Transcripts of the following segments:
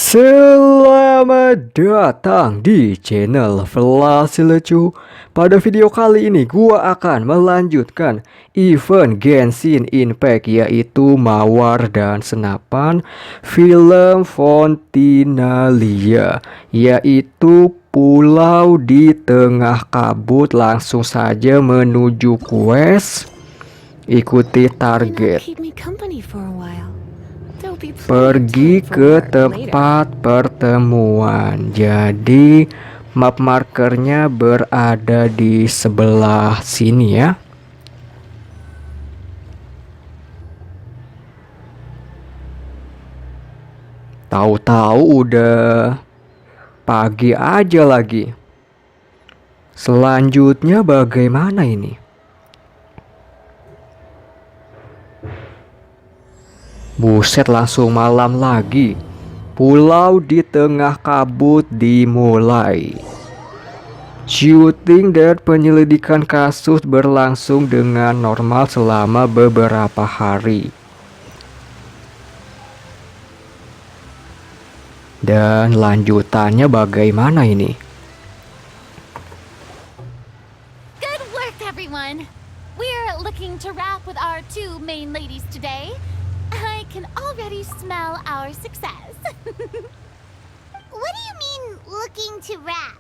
Selamat datang di channel Lavalier. Pada video kali ini gua akan melanjutkan event Genshin Impact, yaitu mawar dan senapan film Fontinalia, yaitu Pulau di Tengah Kabut. Langsung saja menuju quest. Ikuti target. Pergi ke tempat pertemuan. Jadi map markernya berada di sebelah sini ya. Tahu-tahu udah pagi aja lagi. Selanjutnya bagaimana ini? Buset, langsung malam lagi. Pulau di Tengah Kabut dimulai. Syuting dan penyelidikan kasus berlangsung dengan normal selama beberapa hari. Dan lanjutannya bagaimana ini? Good work, everyone. We're looking to wrap with our two main ladies today. I can already smell our success. What do you mean, looking to wrap?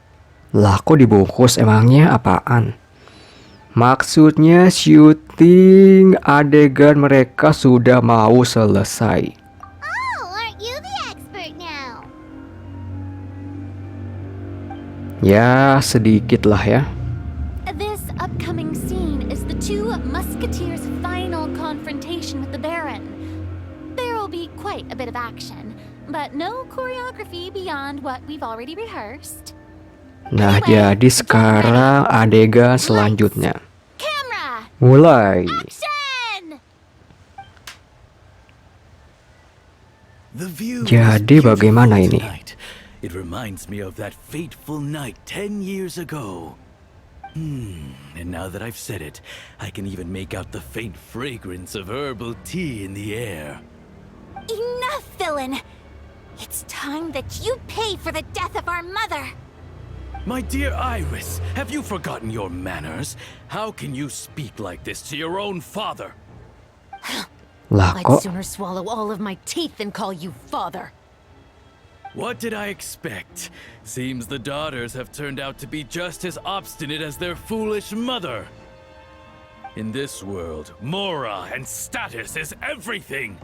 Lah, kok dibungkus, emangnya apaan? Maksudnya syuting adegan mereka sudah mau selesai. Oh, aren't you the expert now? Ya, sedikit lah ya. This upcoming scene is the two musketeers' final confrontation with the Baron. There will be quite a bit of action, but no choreography beyond what we've already rehearsed. Nah, jadi sekarang adegan selanjutnya. Camera, Mulai. action! Jadi bagaimana ini? It reminds me of that fateful night 10 years ago. And now that I've said it, I can even make out the faint fragrance of herbal tea in the air. Enough, villain! It's time that you pay for the death of our mother! My dear Iris, have you forgotten your manners? How can you speak like this to your own father? Lah I'd kok sooner swallow all of my teeth than call you father. What did I expect? Seems the daughters have turned out to be just as obstinate as their foolish mother. In this world, mora and status is everything.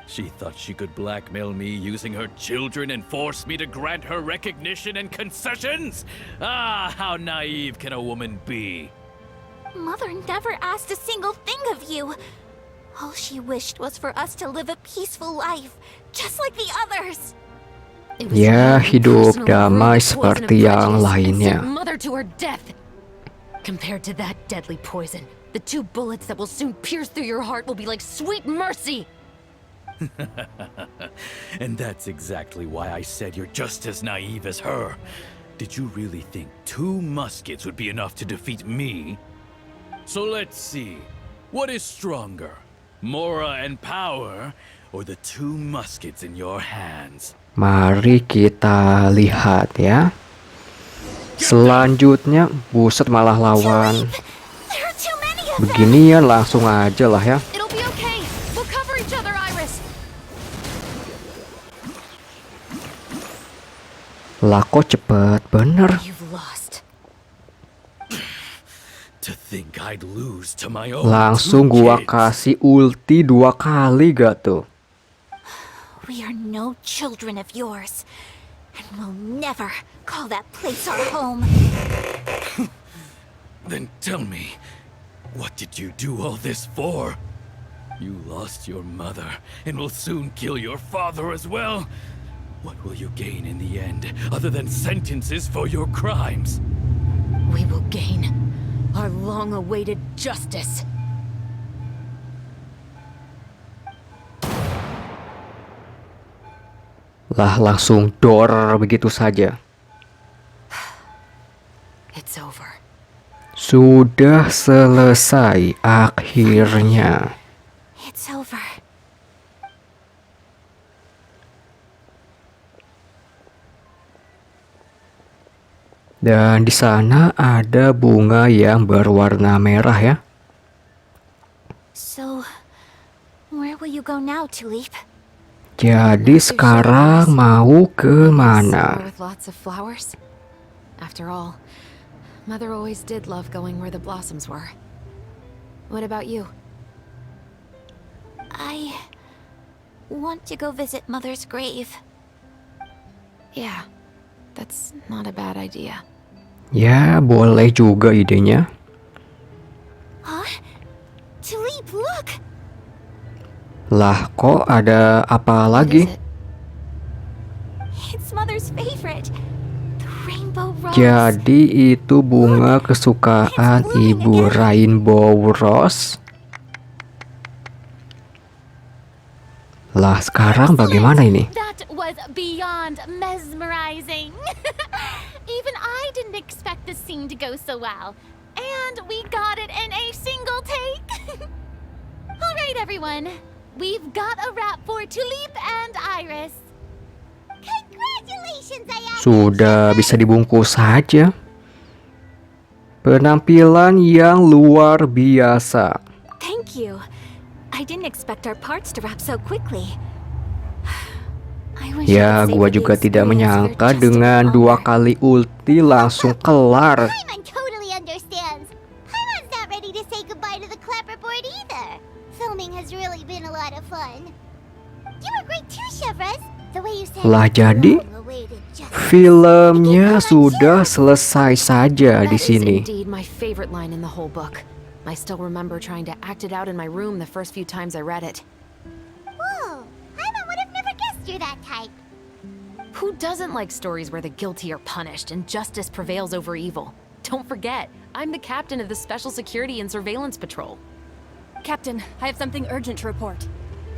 She thought she could blackmail me using her children and force me to grant her recognition and concessions? Ah, how naive can a woman be? Mother never asked a single thing of you. All she wished was for us to live a peaceful life, just like the others. It was ya, my hidup personal damai greed, poison, seperti and yang prejudice, and lainnya. sent mother to her death. Compared to that deadly poison, the two bullets that will soon pierce through your heart will be like sweet mercy. And that's exactly why I said you're just as naive as her. Did you really think 2 muskets would be enough to defeat me? So let's see. What is stronger? Mora and power, or the 2 muskets in your hands? Mari kita lihat ya. Selanjutnya, buset, malah lawan There are too many of them! beginian, langsung aja lah ya. It'll be okay. We'll cover each other, Iris. Lah kok cepet bener. You've lost. To think I'd lose to my own Langsung 2 gua kids. kasih ulti 2 kali gak tuh. We are no children of yours, and we'll never call that place our home. Then tell me, what did you do all this for? You lost your mother, and will soon kill your father as well. What will you gain in the end, other than sentences for your crimes? We will gain our long-awaited justice. Lah, langsung dor begitu saja. It's over. Sudah selesai akhirnya. It's over. Dan di sana ada bunga yang berwarna merah ya. So, where will you go now, Tulip? Jadi sekarang mau ke Somewhere mana? with lots of flowers. After all, Mother always did love going where the blossoms were. What about you? I want to go visit Mother's grave. Yeah, that's not a bad idea. Ya, boleh juga idenya. Huh? Tulip, look! Lah, kok ada apa What lagi? is it? It's Mother's favorite. The rainbow rose. Jadi itu bunga kesukaan Ibu Rainbow Rose. Lah, sekarang bagaimana ini? That was beyond mesmerizing. Even I didn't expect the scene to go so well. And we got it in a single take. All right, everyone. We've got a wrap for Tulip and Iris. Congratulations, Ayaka! Sudah bisa dibungkus saja. Penampilan yang luar biasa. Thank you. I didn't expect our parts to wrap so quickly. I wish Ya, I could gua savor the juga tidak experience menyangka for just a dengan 2 moment. kali ulti langsung kelar. Paimon totally understands. Paimon's not ready to say goodbye to the clapperboard either. Filming has really been a lot of fun. You were great too, Chevres. The way you said Lah, it's jadi long-awaited justice. filmnya sudah selesai saja That di is sini. indeed my favorite line in the whole book. I still remember trying to act it out in my room the first few times I read it. Whoa, Paimon would have never guessed you're that type. Who doesn't like stories where the guilty are punished and justice prevails over evil? Don't forget, I'm the captain of the Special Security and Surveillance Patrol. Captain, I have something urgent to report.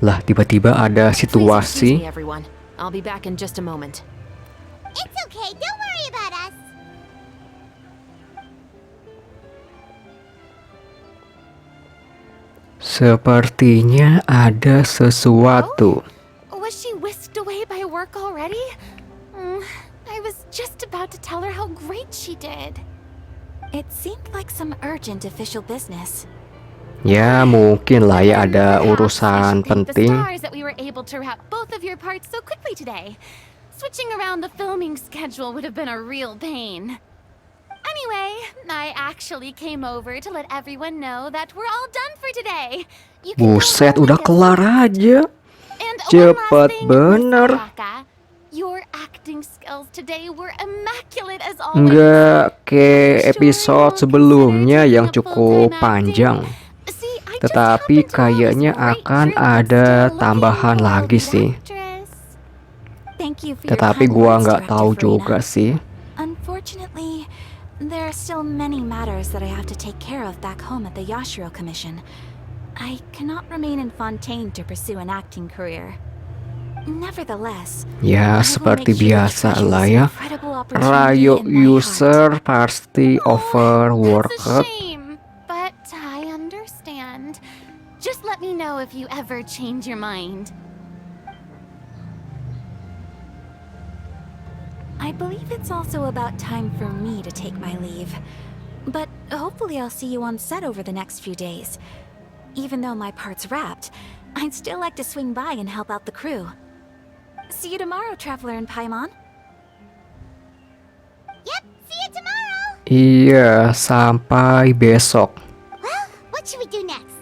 Lah, tiba-tiba ada Please excuse me, situasi. everyone. I'll be back in just a moment. It's okay, don't worry about us. Sepertinya ada sesuatu. Was she whisked away by work already? I was just about to tell her how great she did. It seemed like some urgent official business. Ya, mungkin lah ya ada Perhaps we urusan should thank penting. The stars that we were able to wrap both of your parts so quickly today. Switching around the filming schedule would have been a real pain. Anyway, I actually came over to let everyone know that we're all done for today. You can go Buset, home and udah get kelar some rest. aja. And Cepet one last thing, Miss bener. Ayaka, your acting skills today were immaculate as always. Nggak kayak I'm sure episode you'll sebelumnya consider yang taking a cukup full-time panjang. acting. See, I just Tetapi happened to have kayaknya this great akan trip ada still looking tambahan for a lagi lead sih. actress. Thank you for your Tetapi kind gua words, nggak Director tahu Farina. juga sih. Unfortunately, there are still many matters that I have to take care of back home at the Yashiro Commission. I cannot remain in Fontaine to pursue an acting career. Nevertheless, Ya, I will seperti make sure to biasa treasure lah this ya. incredible opportunity Rayo in my user heart. pasti That's a overworked. shame, but I understand. Just let me know if you ever change your mind. I believe it's also about time for me to take my leave. But hopefully I'll see you on set over the next few days. Even though my part's wrapped, I'd still like to swing by and help out the crew. See you tomorrow, Traveler and Paimon. Yep, see you tomorrow. Iya, sampai besok. Well, what should we do next?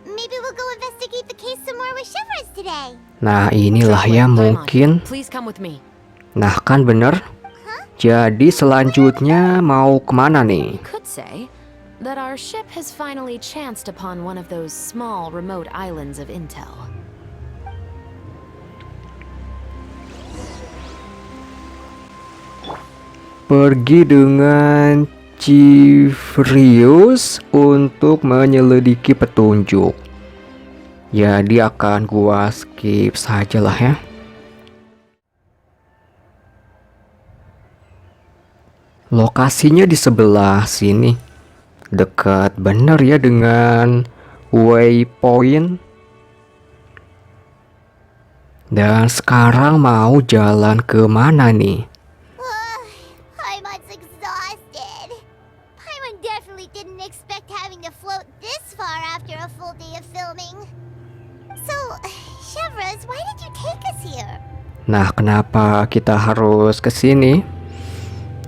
Maybe we'll go investigate the case some more with Chevres today. Nah, inilah Traveler, ya Paimon, mungkin. Please come with me. Nah, kan bener. Jadi selanjutnya mau kemana nih? You could say that our ship has finally chanced upon one of those small, remote islands of intel. Pergi dengan Civrius untuk menyelidiki petunjuk. Jadi akan gua skip saja lah ya. Lokasinya di sebelah sini. Dekat bener ya dengan waypoint. Dan sekarang mau jalan ke mana nih? Paimon's exhausted. Nah, kenapa kita harus ke sini?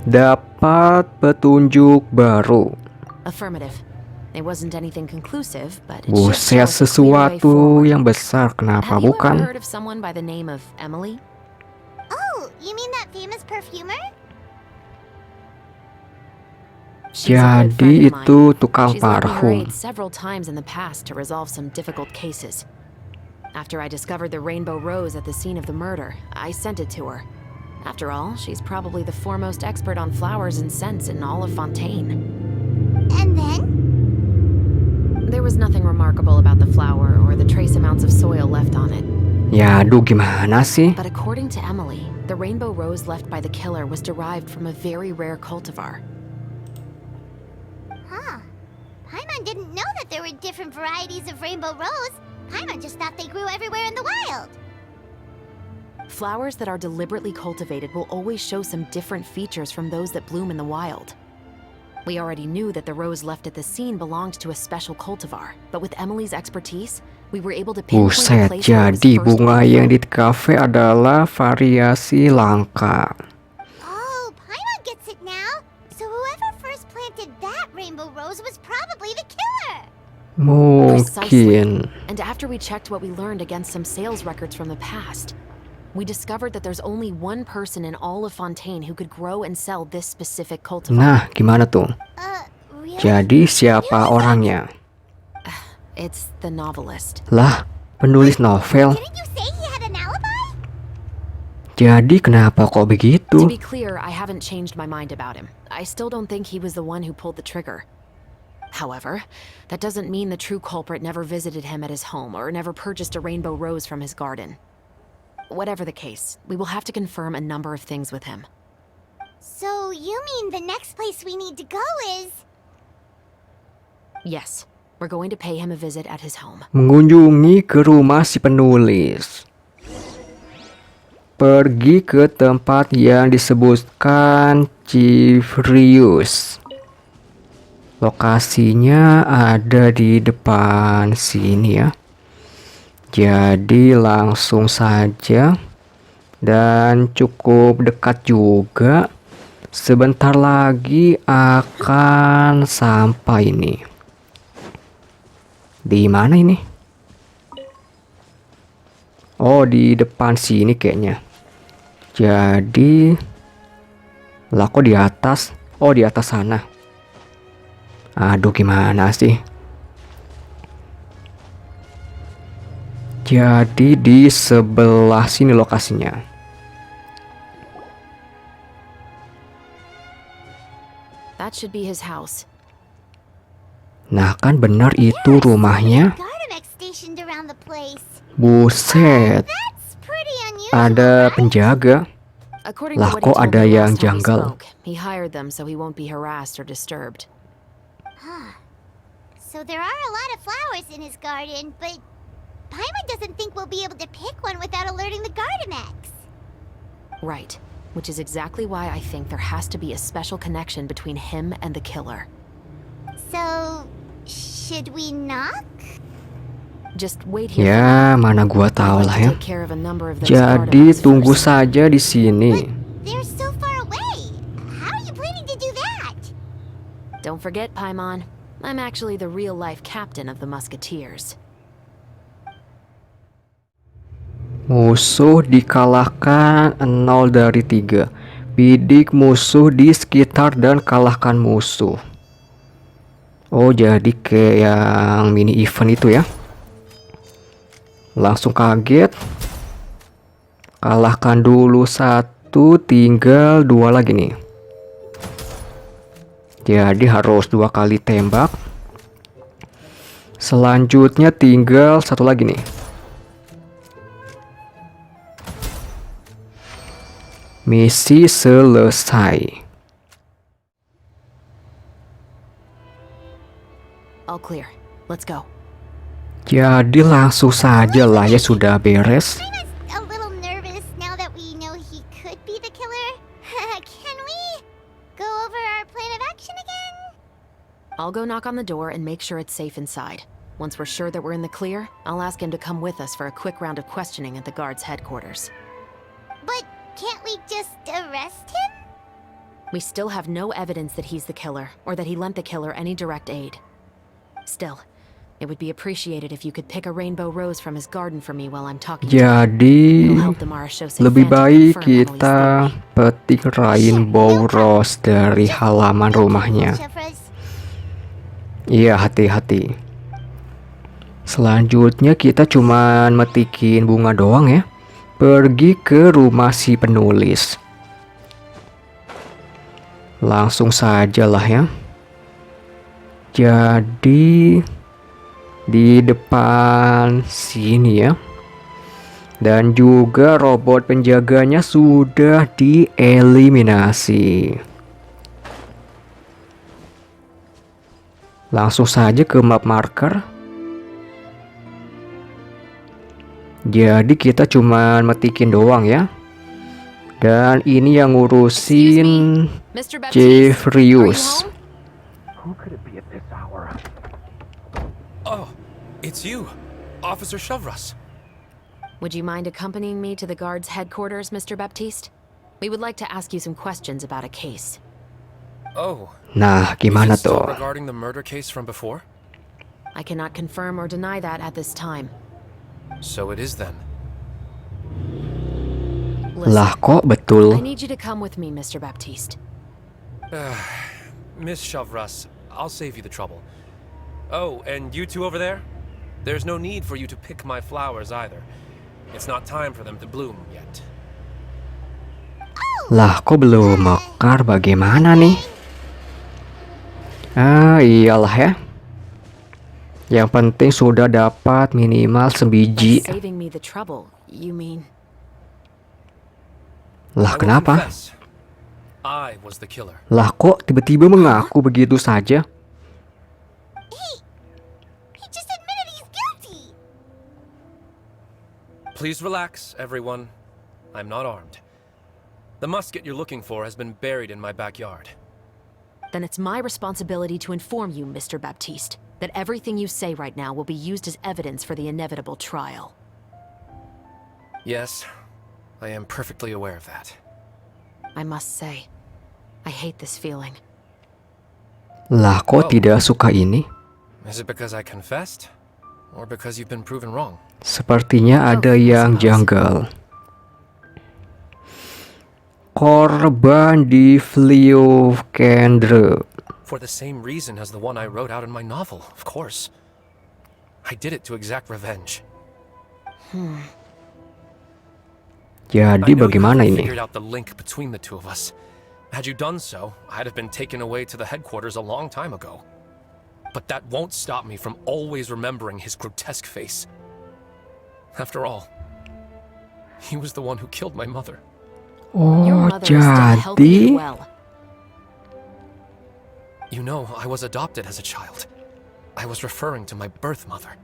Dapat petunjuk baru. Affirmative. It wasn't anything conclusive, but it should Buset, show us a clear way sesuatu forward. yang besar. Kenapa Have you ever bukan? heard of someone by the name of Emily? Oh, you mean that famous perfumer? She's a good friend Jadi of mine. itu tukang She's led me her parfum. aid several times in the past to resolve some difficult cases. After I discovered the rainbow rose at the scene of the murder, I sent it to her. After all, she's probably the foremost expert on flowers and scents in all of Fontaine. And then? There was nothing remarkable about the flower or the trace amounts of soil left on it. Ya, aduh gimana sih? But according to Emily, the rainbow rose left by the killer was derived from a very rare cultivar. Huh. Paimon didn't know that there were different varieties of rainbow rose. Paimon just thought they grew everywhere in the wild. Flowers that are deliberately cultivated will always show some different features from those that bloom in the wild. We already knew that the rose left at the scene belonged to a special cultivar, but with Emily's expertise, we were able to pinpoint the Buset, place where it was jadi first bunga planted. yang di kafe adalah variasi langka. Oh, Paimon gets it now. So whoever first planted that rainbow rose was probably the killer. Mungkin. And after we checked what we learned against some sales records from the past, we discovered that there's only one person in all of Fontaine who could grow and sell this specific cultivar. Nah, gimana tuh? Really? Jadi siapa orangnya? It's the novelist. Lah, penulis novel. Didn't you say he had an alibi? Jadi kenapa kok To begitu? be clear, I haven't changed my mind about him. I still don't think he was the one who pulled the trigger. However, that doesn't mean the true culprit never visited him at his home or never purchased a rainbow rose from his garden. Whatever the case, we will have to confirm a number of things with him. So you mean the next place we need to go is... Yes, we're going to pay him a visit at his home. Mengunjungi ke rumah si penulis. Pergi ke tempat yang disebutkan Civrius. Lokasinya ada di depan sini ya. Jadi langsung saja. Dan cukup dekat juga. Sebentar lagi akan sampai ini. Di mana ini? Oh, di depan sini kayaknya. Jadi lah kok di atas? Oh, di atas sana. Aduh, gimana sih? Jadi di sebelah sini lokasinya. That should be his house. Nah, kan benar itu rumahnya. Gardemex stationed around the place. Buset, That's pretty unusual, ada right? penjaga. According Lah, to what he kok told ada me yang last time we janggal? spoke, he hired them so he won't be harassed or disturbed. So there are a lot of flowers in his garden, but Paimon doesn't think we'll be able to pick one without alerting the Gardemex. Right, which is exactly why I think there has to be a special connection between him and the killer. So, should we knock? Just wait here. Ya, mana gua I'd tahu like lah to ya. take care of a number of those Jadi Gardemex tunggu first. saja di sini. They're so far away. How are you planning to do that? Don't forget, Paimon, I'm actually the real-life captain of the Musketeers. Musuh dikalahkan 0 dari 3. Bidik musuh di sekitar dan kalahkan musuh. Oh, jadi kayak yang mini event itu ya. Langsung kaget. Kalahkan dulu 1, tinggal 2 lagi nih. Jadi harus 2 kali tembak. Selanjutnya tinggal 1 lagi nih. Misi selesai. All clear. Let's go. Jadi langsung saja lah ya, sudah beres. Paimon's a little nervous now that we know he could be the killer. Can we go over our plan of action again? I'll go knock on the door and make sure it's safe inside. Once we're sure that we're in the clear, I'll ask him to come with us for a quick round of questioning at the guard's headquarters. Can't we just arrest him? We still have no evidence that he's the killer, or that he lent the killer any direct aid. Still, it would be appreciated if you could pick a rainbow rose from his garden for me while I'm talking to him. Jadi, It'll help the Mara show lebih Symphantic baik confirm Emily's kita theory. petik rainbow rose dari halaman rumahnya. Chevros. Iya, hati-hati. Selanjutnya kita cuman metikin bunga doang ya. Pergi ke rumah si penulis. Langsung saja lah ya. Jadi di depan sini ya. Dan juga robot penjaganya sudah dieliminasi. Langsung saja ke map marker. Jadi kita cuman metikin doang ya. Dan ini yang ngurusin Mr. Baptiste, are you Jeffrius. home? Who could it be at this hour? Oh, it's you, Officer Shavras. Would you mind accompanying me to the guard's headquarters, Mr. Baptiste? We would like to ask you some questions about a case. Oh, Nah, is gimana it still tuh? regarding the murder case from before? I cannot confirm or deny that at this time. So it is then. Lah Listen, kok I betul? need you to come with me, Mr. Baptiste. Miss Shavras, I'll save you the trouble. Oh, and you two over there? There's no need for you to pick my flowers either. It's not time for them to bloom yet. Lah kok belum mekar, bagaimana nih? Ah iyalah ya. Yang penting sudah dapat minimal By sebiji. saving me the trouble, you mean... Lah I will kenapa? confess, I was the killer. Lah kok tiba-tiba mengaku begitu saja? He just admitted he's guilty. Please relax, everyone. I'm not armed. The musket you're looking for has been buried in my backyard. Then it's my responsibility to inform you, Mr. Baptiste, that everything you say right now will be used as evidence for the inevitable trial. Yes, I am perfectly aware of that. I must say, I hate this feeling. Lah kok tidak suka ini? Is it because I confessed? Or because you've been proven wrong? Sepertinya ada yang janggal. Korban di Flio Kendra. For the same reason as the one I wrote out in my novel, of course. I did it to exact revenge. Jadi I know you bagaimana haven't ini? figured out the link between the two of us. Had you done so, I'd have been taken away to the headquarters a long time ago. But that won't stop me from always remembering his grotesque face. After all, he was the one who killed my mother. Your Oh, mother is still healthy and jadi well. You know, I was adopted as a child. I was referring to my birth mother.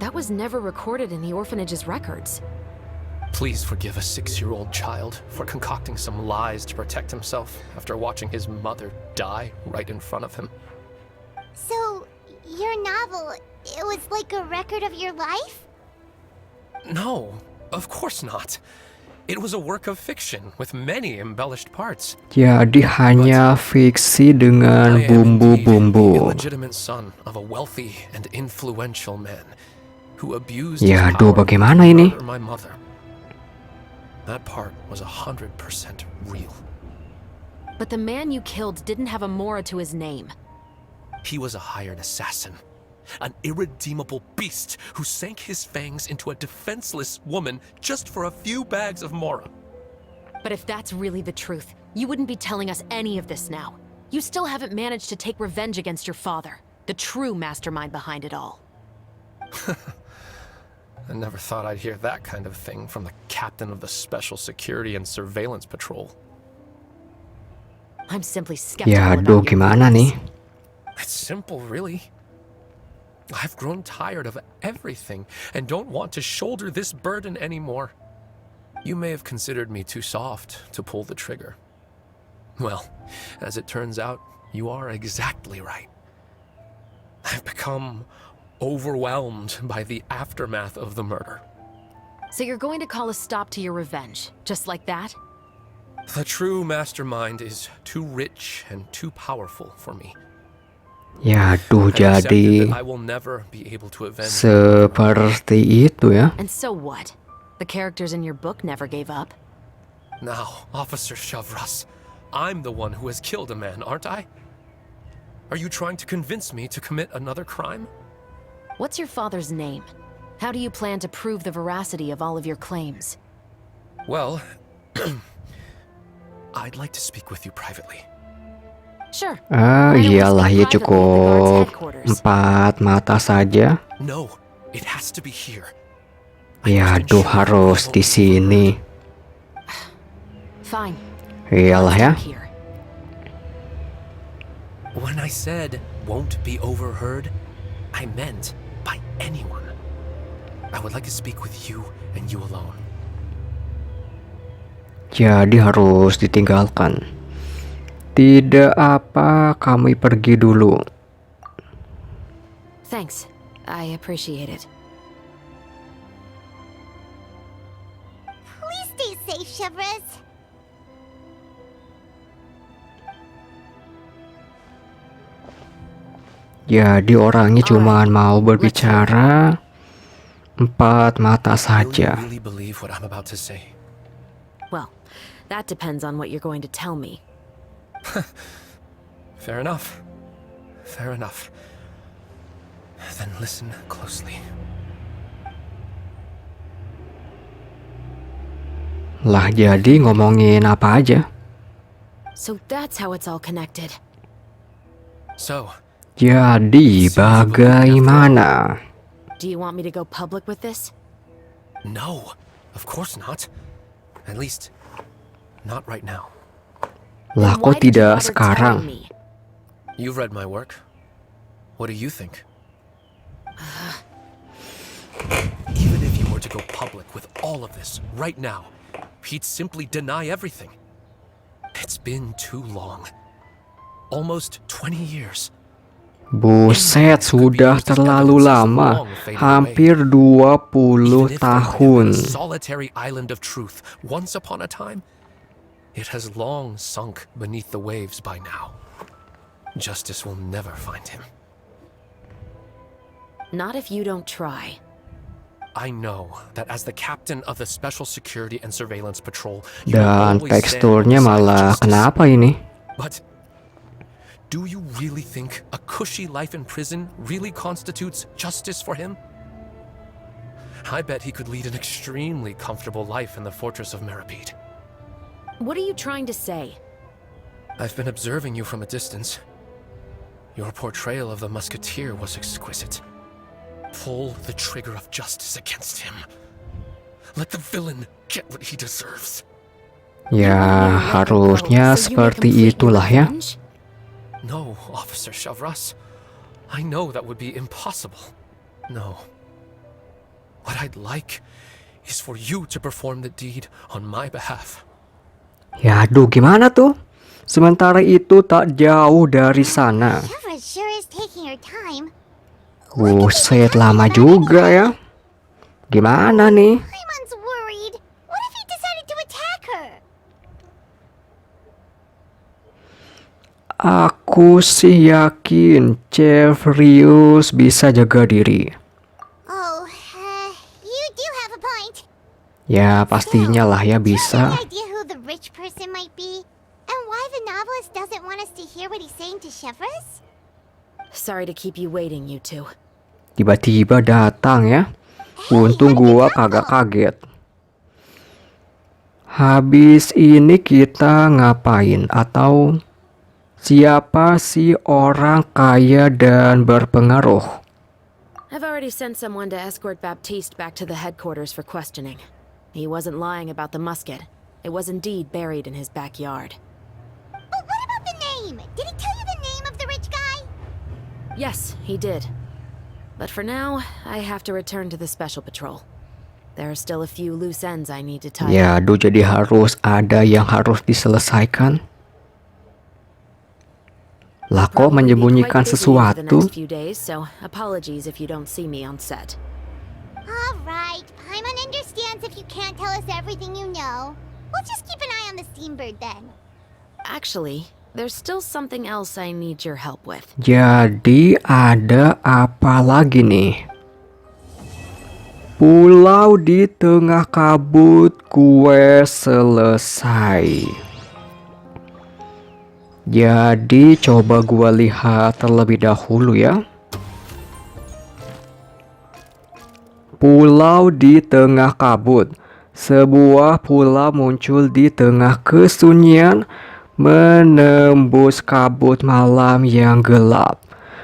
That was never recorded in the orphanage's records. Please forgive a 6-year-old child for concocting some lies to protect himself after watching his mother die right in front of him. So, your novel, it was like a record of your life? No, of course not. It was a work of fiction with many embellished parts. jadi hanya fiksi dengan I am indeed the bumbu-bumbu. illegitimate son of a wealthy and influential man who abused Ya, his aduh, power bagaimana to ini? murder my mother. That part was 100% real. But the man you killed didn't have a Mora to his name. He was a hired assassin, an irredeemable beast who sank his fangs into a defenseless woman just for a few bags of Mora. But if that's really the truth, you wouldn't be telling us any of this now. You still haven't managed to take revenge against your father, the true mastermind behind it all. I never thought I'd hear that kind of thing from the captain of the Special Security and Surveillance Patrol. I'm simply skeptical Ya, about aduh, your gimana motives. nih? It's simple, really. I've grown tired of everything and don't want to shoulder this burden anymore. You may have considered me too soft to pull the trigger. Well, as it turns out, you are exactly right. I've become overwhelmed by the aftermath of the murder. So you're going to call a stop to your revenge, just like that? The true mastermind is too rich and too powerful for me. Ya, aduh, I've accepted jadi that I will never be able to avenge seperti itu ya. And so what? The characters in your book never gave up? Now, Officer Shavras, I'm the one who has killed a man, aren't I? Are you trying to convince me to commit another crime? What's your father's name? How do you plan to prove the veracity of all of your claims? Well, I'd like to speak with you privately. Sure. Ah, iyalah ya, cukup 4 mata saja. No, it has to be here. Ya, aduh, harus di sini. Fine. Iyalah ya. Here. When I said won't be overheard, I meant by anyone. I would like to speak with you and you alone. Jadi harus ditinggalkan. Tidak apa, kami pergi dulu. Thanks. I appreciate it. Please stay safe, Shavras. Jadi orangnya cuma mau berbicara 4 mata Will saja. you really believe what I'm about to say? Well, that depends on what you're going to tell me. Fair enough. Fair enough. Then listen closely. Lah, jadi ngomongin apa aja? So that's how it's all connected. So, Jadi bagaimana? Do you want me to go public with this? no, of course not. At least, not right now. Lah, Then why kok did you tidak bother sekarang? telling me? You've read my work. What do you think? Even if you were to go public with all of this right now, he'd simply deny everything. It's been too long. Almost 20 years. Buset, sudah terlalu lama. Hampir 20 Even if there tahun. were a solitary island of truth once upon a time, it has long sunk beneath the waves by now. Justice will never find him. Not if you don't try. I know that as the captain of the Special Security and Surveillance Patrol, you will Dan always teksturnya stand beside malah justice. kenapa ini? But do you really think a cushy life in prison really constitutes justice for him? I bet he could lead an extremely comfortable life in the fortress of Meripede. What are you trying to say? I've been observing you from a distance. Your portrayal of the musketeer was exquisite. Pull the trigger of justice against him. Let the villain get what he deserves. Ya, harusnya seperti itulah ya. No, Officer Shavras. I know that would be impossible. No. What I'd like is for you to perform the deed on my behalf. Ya, aduh, gimana tuh? Sementara itu tak jauh dari sana. Shavras sure is taking her time. Buset, lama juga ya. Gimana nih? Paimon's worried. What if he decided to attack her? Aku sih yakin Chef Rius bisa jaga diri. Oh, you do have a point. Ya, pastinya lah ya Do you bisa. have any idea who the rich person might be? And why the novelist doesn't want us to hear what he's saying to Shavras? Sorry to keep you waiting, you two. Tiba-tiba datang ya. Untung gua kagak kaget. Habis ini kita ngapain? Atau siapa sih orang kaya dan berpengaruh? I've already sent someone to escort Baptiste back to the headquarters for questioning. He wasn't lying about the musket. It was indeed buried in his backyard. But what about the name? Did he tell you the name of the rich guy? Yes, he did. But for now, I have to return to the Special Patrol. There are still a few loose ends I need to tie Ya, up. aduh, jadi harus ada yang harus diselesaikan. Lah, kok Probably be menyembunyikan quite busy over the sesuatu? next few days, so apologies if you don't see me on set. Alright, Paimon understands if you can't tell us everything you know. We'll just keep an eye on the steambird then. Actually, there's still something else I need your help with. Jadi ada apa lagi nih? Pulau di Tengah Kabut quest selesai. Jadi coba gua lihat terlebih dahulu ya. Pulau di Tengah Kabut. Sebuah pulau muncul di tengah kesunyian, menembus kabut malam yang gelap.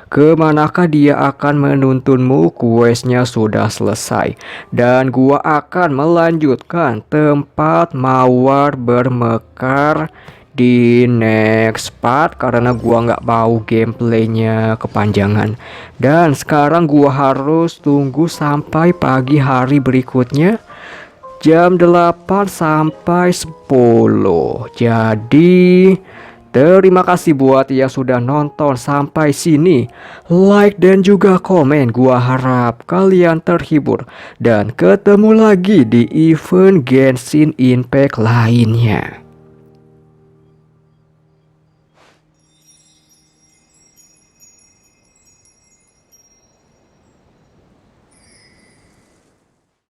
Kemanakah dia akan menuntunmu? Questnya sudah selesai. Dan gua akan melanjutkan tempat mawar bermekar di next part karena gua nggak mau gameplaynya kepanjangan. Dan sekarang gua harus tunggu sampai pagi hari berikutnya jam 8 sampai 10. Jadi terima kasih buat yang sudah nonton sampai sini. Like dan juga komen. Gua harap kalian terhibur. Dan ketemu lagi di event Genshin Impact lainnya.